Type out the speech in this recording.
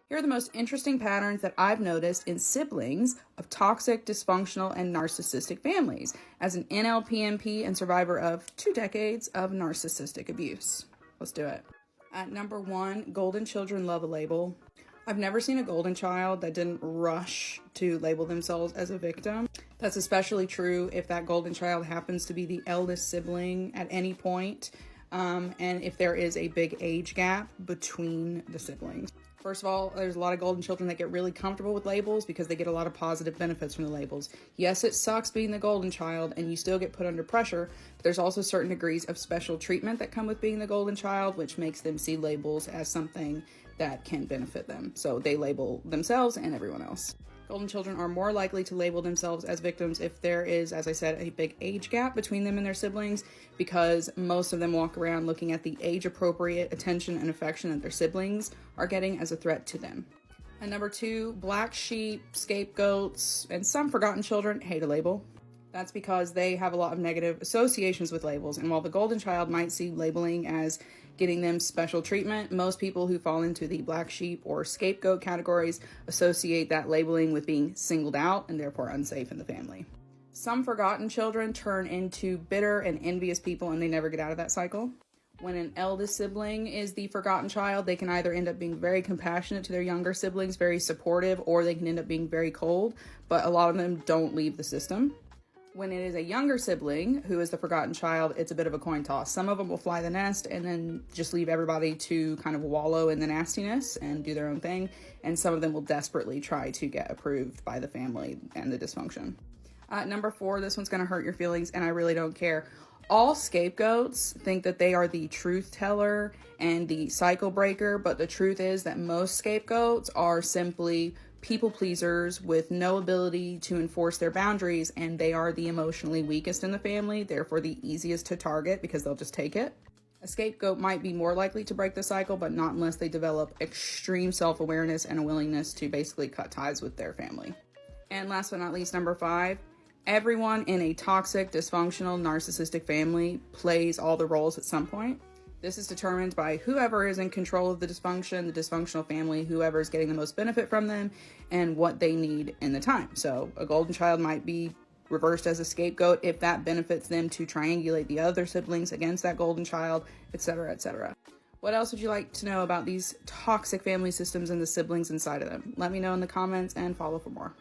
Here are the most interesting patterns that I've noticed in siblings of toxic, dysfunctional, and narcissistic families as an NLPMP and survivor of 2 decades of narcissistic abuse. Let's do it. At number 1, golden children love a label. I've never seen a golden child that didn't rush to label themselves as a victim. That's especially true if that golden child happens to be the eldest sibling at any point, and if there is a big age gap between the siblings. First of all, there's a lot of golden children that get really comfortable with labels because they get a lot of positive benefits from the labels. Yes, it sucks being the golden child and you still get put under pressure, but there's also certain degrees of special treatment that come with being the golden child, which makes them see labels as something that can benefit them. So they label themselves and everyone else. Golden children are more likely to label themselves as victims if there is, as I said, a big age gap between them and their siblings, because most of them walk around looking at the age-appropriate attention and affection that their siblings are getting as a threat to them. And number 2, black sheep, scapegoats, and some forgotten children hate a label. That's because they have a lot of negative associations with labels. And while the golden child might see labeling as getting them special treatment, most people who fall into the black sheep or scapegoat categories associate that labeling with being singled out and therefore unsafe in the family. Some forgotten children turn into bitter and envious people and they never get out of that cycle. When an eldest sibling is the forgotten child, they can either end up being very compassionate to their younger siblings, very supportive, or they can end up being very cold, but a lot of them don't leave the system. When it is a younger sibling who is the forgotten child, it's a bit of a coin toss. Some of them will fly the nest and then just leave everybody to kind of wallow in the nastiness and do their own thing. And some of them will desperately try to get approved by the family and the dysfunction. Number 4, this one's going to hurt your feelings, and I really don't care. All scapegoats think that they are the truth teller and the cycle breaker, but the truth is that most scapegoats are simply people pleasers with no ability to enforce their boundaries, and they are the emotionally weakest in the family, therefore the easiest to target because they'll just take it. A scapegoat might be more likely to break the cycle, but not unless they develop extreme self-awareness and a willingness to basically cut ties with their family. And last but not least, number 5, everyone in a toxic, dysfunctional, narcissistic family plays all the roles at some point. This is determined by whoever is in control of the dysfunction, the dysfunctional family, whoever is getting the most benefit from them, and what they need in the time. So a golden child might be reversed as a scapegoat if that benefits them to triangulate the other siblings against that golden child, etc., etc. What else would you like to know about these toxic family systems and the siblings inside of them? Let me know in the comments and follow for more.